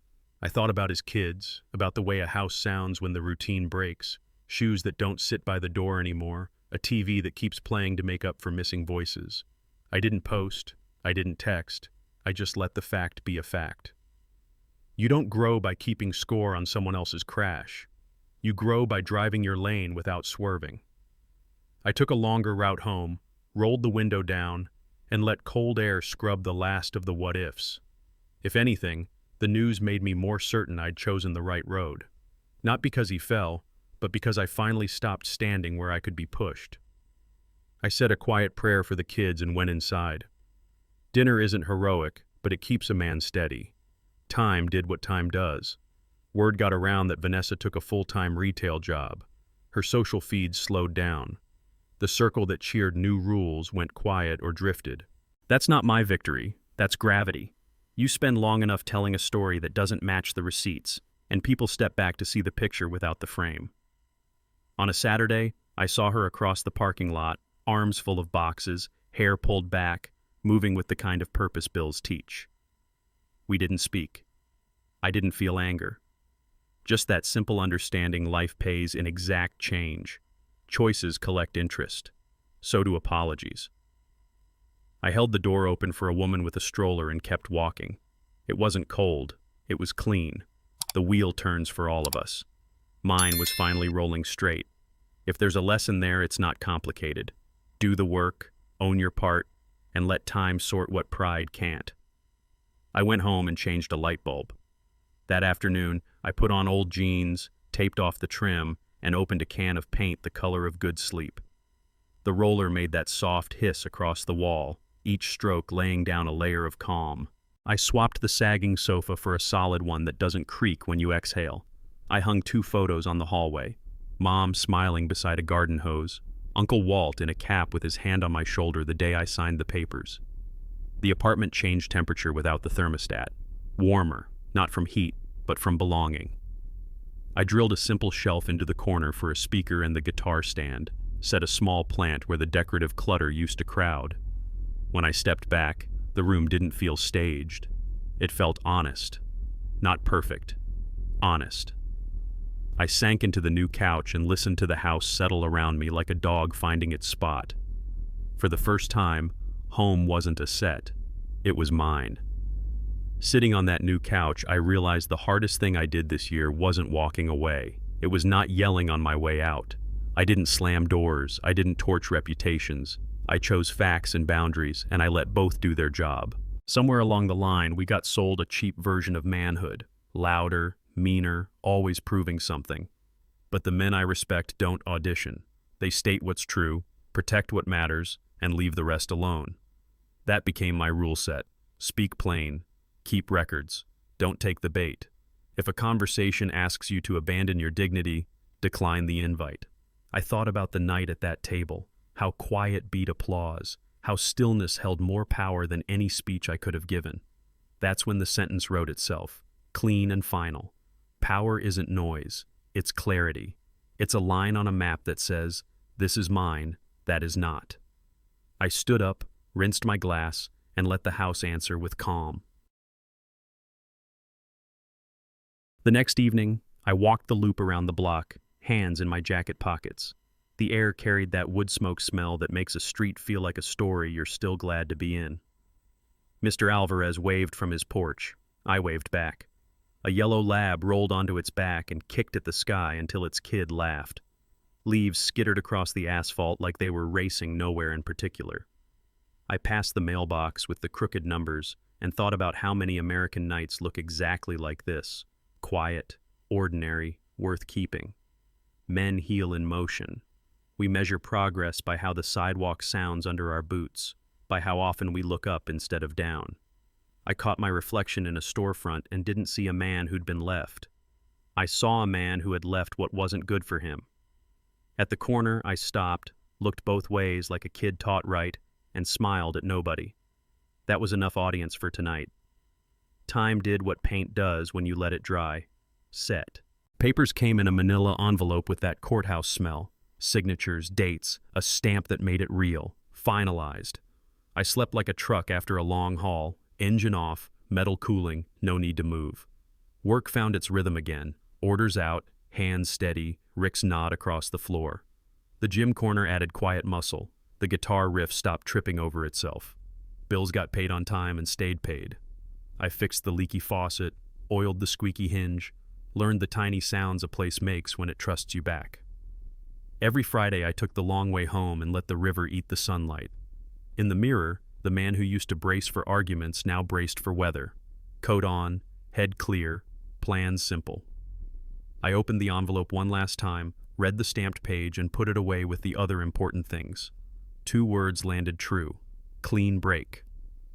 I thought about his kids, about the way a house sounds when the routine breaks, shoes that don't sit by the door anymore, a TV that keeps playing to make up for missing voices. I didn't post, I didn't text, I just let the fact be a fact. You don't grow by keeping score on someone else's crash. You grow by driving your lane without swerving. I took a longer route home, rolled the window down, and let cold air scrub the last of the what-ifs. If anything, the news made me more certain I'd chosen the right road. Not because he fell, but because I finally stopped standing where I could be pushed. I said a quiet prayer for the kids and went inside. Dinner isn't heroic, but it keeps a man steady. Time did what time does. Word got around that Vanessa took a full-time retail job. Her social feeds slowed down. The circle that cheered new rules went quiet or drifted. That's not my victory, that's gravity. You spend long enough telling a story that doesn't match the receipts, and people step back to see the picture without the frame. On a Saturday, I saw her across the parking lot, arms full of boxes, hair pulled back, moving with the kind of purpose bills teach. We didn't speak. I didn't feel anger. Just that simple understanding life pays in exact change. Choices collect interest. So do apologies. I held the door open for a woman with a stroller and kept walking. It wasn't cold. It was clean. The wheel turns for all of us. Mine was finally rolling straight. If there's a lesson there, it's not complicated. Do the work, own your part, and let time sort what pride can't. I went home and changed a light bulb. That afternoon, I put on old jeans, taped off the trim, and opened a can of paint the color of good sleep. The roller made that soft hiss across the wall, each stroke laying down a layer of calm. I swapped the sagging sofa for a solid one that doesn't creak when you exhale. I hung 2 photos on the hallway. Mom smiling beside a garden hose. Uncle Walt in a cap with his hand on my shoulder the day I signed the papers. The apartment changed temperature without the thermostat. Warmer, not from heat, but from belonging. I drilled a simple shelf into the corner for a speaker and the guitar stand, set a small plant where the decorative clutter used to crowd. When I stepped back, the room didn't feel staged. It felt honest. Not perfect. Honest. I sank into the new couch and listened to the house settle around me like a dog finding its spot. For the first time, home wasn't a set. It was mine. Sitting on that new couch, I realized the hardest thing I did this year wasn't walking away. It was not yelling on my way out. I didn't slam doors. I didn't torch reputations. I chose facts and boundaries, and I let both do their job. Somewhere along the line, we got sold a cheap version of manhood. Louder, meaner, always proving something. But the men I respect don't audition. They state what's true, protect what matters, and leave the rest alone. That became my rule set. Speak plain. Keep records. Don't take the bait. If a conversation asks you to abandon your dignity, decline the invite. I thought about the night at that table, how quiet beat applause, how stillness held more power than any speech I could have given. That's when the sentence wrote itself, clean and final. Power isn't noise, it's clarity. It's a line on a map that says, this is mine, that is not. I stood up, rinsed my glass, and let the house answer with calm. The next evening, I walked the loop around the block, hands in my jacket pockets. The air carried that wood smoke smell that makes a street feel like a story you're still glad to be in. Mr. Alvarez waved from his porch. I waved back. A yellow lab rolled onto its back and kicked at the sky until its kid laughed. Leaves skittered across the asphalt like they were racing nowhere in particular. I passed the mailbox with the crooked numbers and thought about how many American nights look exactly like this. Quiet, ordinary, worth keeping. Men heal in motion. We measure progress by how the sidewalk sounds under our boots, by how often we look up instead of down. I caught my reflection in a storefront and didn't see a man who'd been left. I saw a man who had left what wasn't good for him. At the corner, I stopped, looked both ways like a kid taught right, and smiled at nobody. That was enough audience for tonight. Time did what paint does when you let it dry. Set. Papers came in a manila envelope with that courthouse smell. Signatures, dates, a stamp that made it real. Finalized. I slept like a truck after a long haul, engine off, metal cooling, no need to move. Work found its rhythm again. Orders out, hands steady, Rick's nod across the floor. The gym corner added quiet muscle. The guitar riff stopped tripping over itself. Bills got paid on time and stayed paid. I fixed the leaky faucet, oiled the squeaky hinge, learned the tiny sounds a place makes when it trusts you back. Every Friday I took the long way home and let the river eat the sunlight. In the mirror, the man who used to brace for arguments now braced for weather. Coat on, head clear, plans simple. I opened the envelope one last time, read the stamped page, and put it away with the other important things. 2 words landed true. Clean break.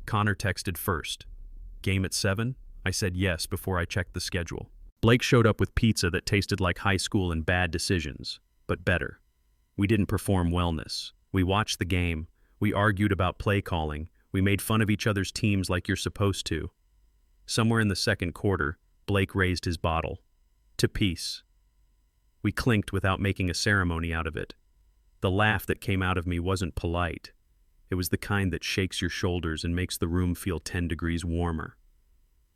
Connor texted first. Game at 7? I said yes before I checked the schedule. Blake showed up with pizza that tasted like high school and bad decisions, but better. We didn't perform wellness. We watched the game. We argued about play calling. We made fun of each other's teams like you're supposed to. Somewhere in the second quarter, Blake raised his bottle. To peace. We clinked without making a ceremony out of it. The laugh that came out of me wasn't polite. It was the kind that shakes your shoulders and makes the room feel 10 degrees warmer.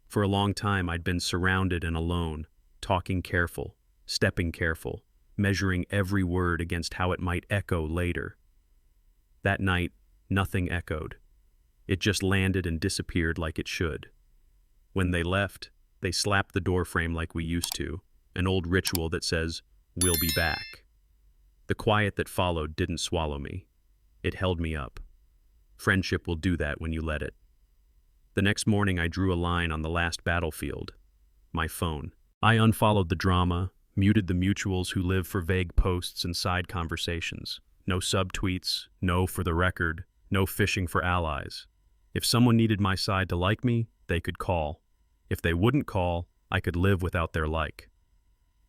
For a long time, I'd been surrounded and alone, talking careful, stepping careful, measuring every word against how it might echo later. That night, nothing echoed. It just landed and disappeared like it should. When they left, they slapped the doorframe like we used to, an old ritual that says, "We'll be back." The quiet that followed didn't swallow me. It held me up. Friendship will do that when you let it. The next morning I drew a line on the last battlefield. My phone. I unfollowed the drama, muted the mutuals who live for vague posts and side conversations. No subtweets, no for the record, no fishing for allies. If someone needed my side to like me, they could call. If they wouldn't call, I could live without their like.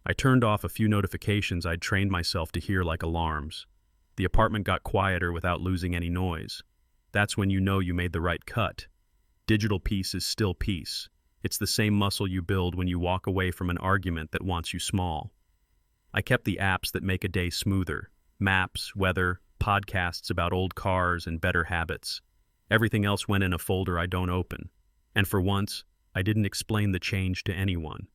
I turned off a few notifications I'd trained myself to hear like alarms. The apartment got quieter without losing any noise. That's when you know you made the right cut. Digital peace is still peace. It's the same muscle you build when you walk away from an argument that wants you small. I kept the apps that make a day smoother. Maps, weather, podcasts about old cars and better habits. Everything else went in a folder I don't open. And for once, I didn't explain the change to anyone.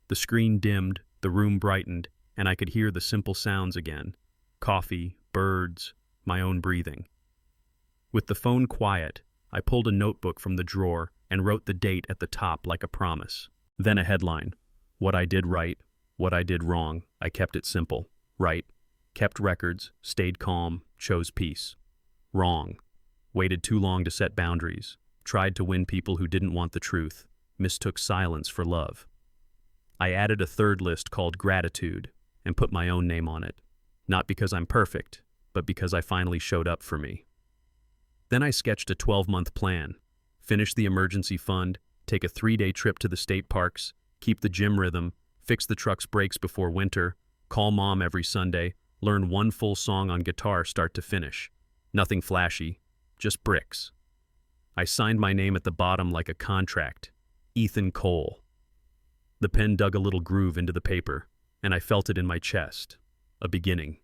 The screen dimmed, the room brightened, and I could hear the simple sounds again. Coffee, birds, my own breathing. With the phone quiet, I pulled a notebook from the drawer and wrote the date at the top like a promise. Then a headline. What I did right, what I did wrong. I kept it simple. Right. Kept records, stayed calm, chose peace. Wrong. Waited too long to set boundaries. Tried to win people who didn't want the truth. Mistook silence for love. I added a third list called gratitude and put my own name on it. Not because I'm perfect, but because I finally showed up for me. Then I sketched a 12-month plan. Finish the emergency fund, take a 3-day trip to the state parks, keep the gym rhythm, fix the truck's brakes before winter, call mom every Sunday, learn one full song on guitar start to finish. Nothing flashy, just bricks. I signed my name at the bottom like a contract. Ethan Cole. The pen dug a little groove into the paper, and I felt it in my chest. A beginning.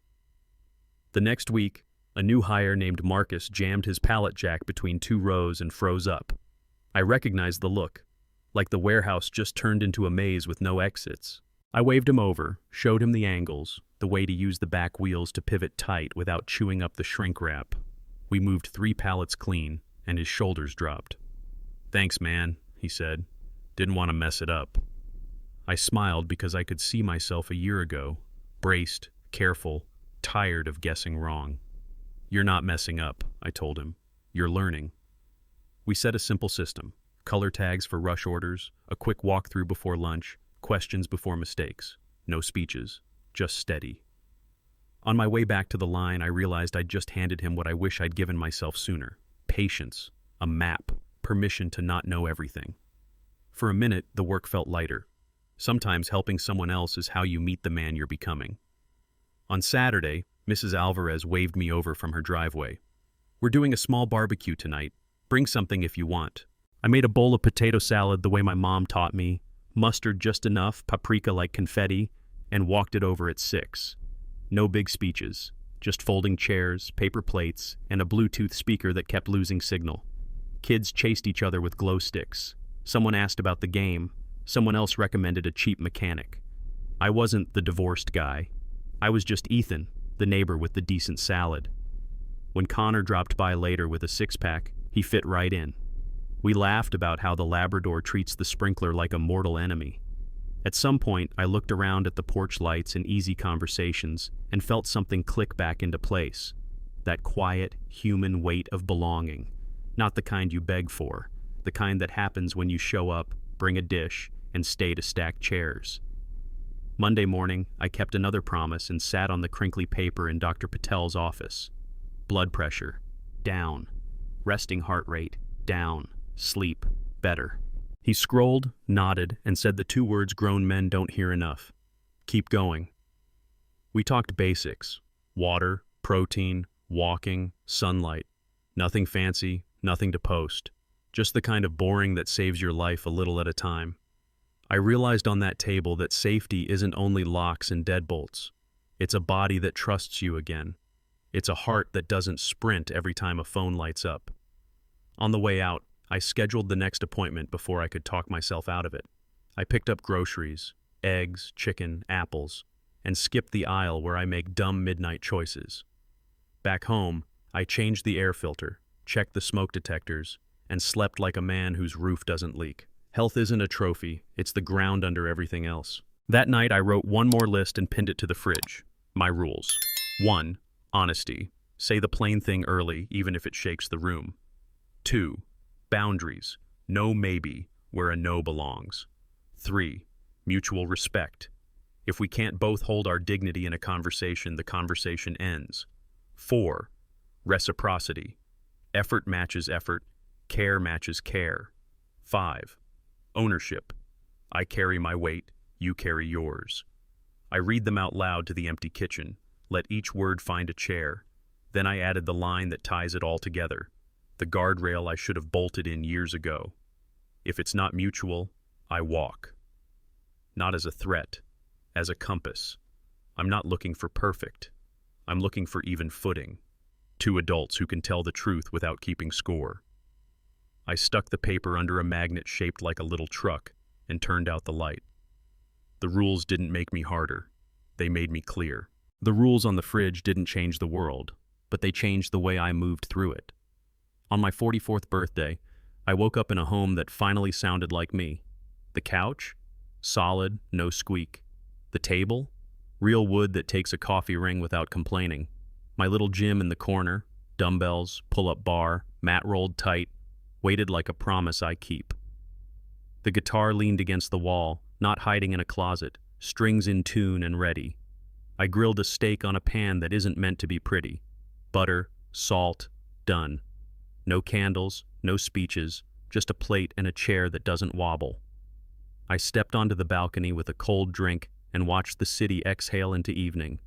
The next week, a new hire named Marcus jammed his pallet jack between 2 rows and froze up. I recognized the look, like the warehouse just turned into a maze with no exits. I waved him over, showed him the angles, the way to use the back wheels to pivot tight without chewing up the shrink wrap. We moved 3 pallets clean, and his shoulders dropped. "Thanks, man," he said. "Didn't want to mess it up." I smiled because I could see myself a year ago, braced, careful, tired of guessing wrong. "You're not messing up," I told him. "You're learning." We set a simple system. Color tags for rush orders, a quick walkthrough before lunch, questions before mistakes. No speeches, just steady. On my way back to the line, I realized I'd just handed him what I wish I'd given myself sooner. Patience, a map, permission to not know everything. For a minute, the work felt lighter. Sometimes helping someone else is how you meet the man you're becoming. On Saturday, Mrs. Alvarez waved me over from her driveway. "We're doing a small barbecue tonight. Bring something if you want." I made a bowl of potato salad the way my mom taught me, mustard just enough, paprika like confetti, and walked it over at 6. No big speeches, just folding chairs, paper plates, and a Bluetooth speaker that kept losing signal. Kids chased each other with glow sticks. Someone asked about the game. Someone else recommended a cheap mechanic. I wasn't the divorced guy. I was just Ethan, the neighbor with the decent salad. When Connor dropped by later with a 6-pack, he fit right in. We laughed about how the Labrador treats the sprinkler like a mortal enemy. At some point, I looked around at the porch lights and easy conversations and felt something click back into place. That quiet, human weight of belonging. Not the kind you beg for, the kind that happens when you show up, bring a dish, and stay to stack chairs. Monday morning, I kept another promise and sat on the crinkly paper in Dr. Patel's office. Blood pressure, down. Resting heart rate, down. Sleep, better. He scrolled, nodded, and said the 2 words grown men don't hear enough. Keep going. We talked basics. Water, protein, walking, sunlight. Nothing fancy, nothing to post. Just the kind of boring that saves your life a little at a time. I realized on that table that safety isn't only locks and deadbolts. It's a body that trusts you again. It's a heart that doesn't sprint every time a phone lights up. On the way out, I scheduled the next appointment before I could talk myself out of it. I picked up groceries, eggs, chicken, apples, and skip the aisle where I make dumb midnight choices. Back home, I changed the air filter, checked the smoke detectors, and slept like a man whose roof doesn't leak. Health isn't a trophy, it's the ground under everything else. That night, I wrote one more list and pinned it to the fridge. My rules. 1. Honesty. Say the plain thing early, even if it shakes the room. 2. Boundaries. No maybe, where a no belongs. 3. Mutual respect. If we can't both hold our dignity in a conversation, the conversation ends. 4. Reciprocity. Effort matches effort, care matches care. 5. Ownership. I carry my weight, you carry yours. I read them out loud to the empty kitchen, let each word find a chair. Then I added the line that ties it all together, the guardrail I should have bolted in years ago. If it's not mutual, I walk. Not as a threat, as a compass. I'm not looking for perfect. I'm looking for even footing. 2 adults who can tell the truth without keeping score. I stuck the paper under a magnet shaped like a little truck and turned out the light. The rules didn't make me harder. They made me clear. The rules on the fridge didn't change the world, but they changed the way I moved through it. On my 44th birthday, I woke up in a home that finally sounded like me. The couch? Solid, no squeak. The table? Real wood that takes a coffee ring without complaining. My little gym in the corner, dumbbells, pull-up bar, mat rolled tight, waited like a promise I keep. The guitar leaned against the wall, not hiding in a closet, strings in tune and ready. I grilled a steak on a pan that isn't meant to be pretty. Butter, salt, done. No candles, no speeches, just a plate and a chair that doesn't wobble. I stepped onto the balcony with a cold drink and watched the city exhale into evening.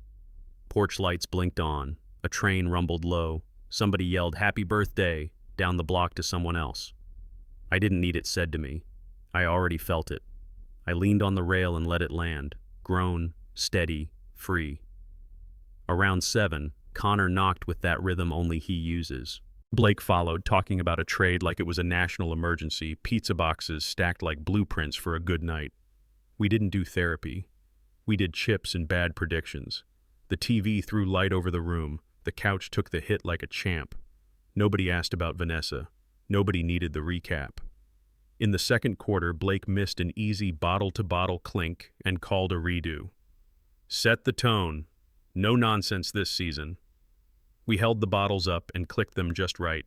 Porch lights blinked on, a train rumbled low, somebody yelled "Happy Birthday" down the block to someone else. I didn't need it said to me. I already felt it. I leaned on the rail and let it land, grown, steady, free. Around 7, Connor knocked with that rhythm only he uses. Blake followed, talking about a trade like it was a national emergency, pizza boxes stacked like blueprints for a good night. We didn't do therapy. We did chips and bad predictions. The TV threw light over the room. The couch took the hit like a champ. Nobody asked about Vanessa. Nobody needed the recap. In the second quarter, Blake missed an easy bottle-to-bottle clink and called a redo. Set the tone. No nonsense this season. We held the bottles up and clicked them just right.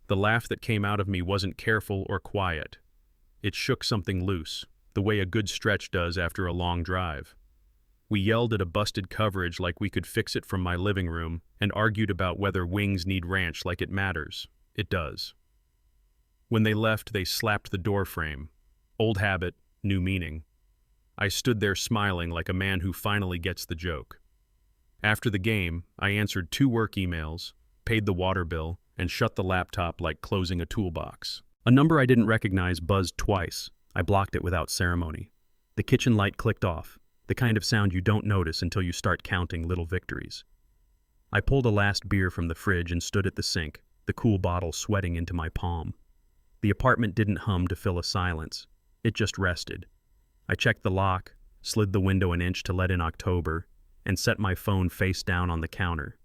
The laugh that came out of me wasn't careful or quiet. It shook something loose, the way a good stretch does after a long drive. We yelled at a busted coverage like we could fix it from my living room and argued about whether wings need ranch like it matters. It does. When they left, they slapped the door frame. Old habit, new meaning. I stood there smiling like a man who finally gets the joke. After the game, I answered 2 work emails, paid the water bill, and shut the laptop like closing a toolbox. A number I didn't recognize buzzed twice. I blocked it without ceremony. The kitchen light clicked off, the kind of sound you don't notice until you start counting little victories. I pulled a last beer from the fridge and stood at the sink, the cool bottle sweating into my palm. The apartment didn't hum to fill a silence. It just rested. I checked the lock, slid the window an inch to let in October, and set my phone face down on the counter.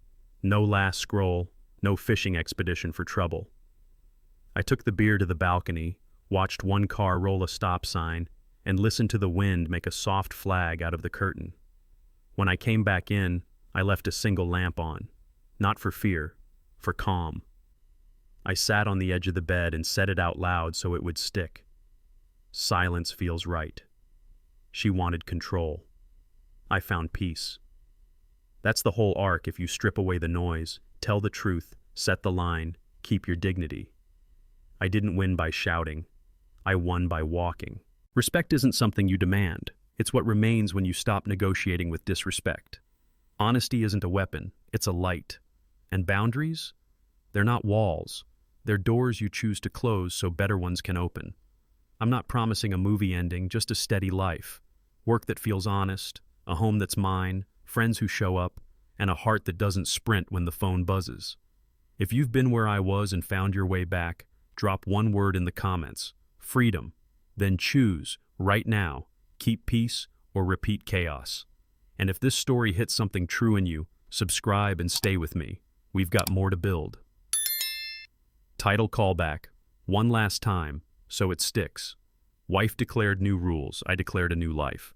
No last scroll, no fishing expedition for trouble. I took the beer to the balcony, watched one car roll a stop sign, and listened to the wind make a soft flag out of the curtain. When I came back in, I left a single lamp on. Not for fear, for calm. I sat on the edge of the bed and said it out loud so it would stick. Silence feels right. She wanted control. I found peace. That's the whole arc if you strip away the noise, tell the truth, set the line, keep your dignity. I didn't win by shouting. I won by walking. Respect isn't something you demand. It's what remains when you stop negotiating with disrespect. Honesty isn't a weapon, it's a light. And boundaries? They're not walls. They're doors you choose to close so better ones can open. I'm not promising a movie ending, just a steady life. Work that feels honest, a home that's mine, friends who show up, and a heart that doesn't sprint when the phone buzzes. If you've been where I was and found your way back, drop one word in the comments. Freedom. Then choose, right now, keep peace or repeat chaos. And if this story hits something true in you, subscribe and stay with me. We've got more to build. Title callback. One last time, so it sticks. Wife declared new rules. I declared a new life.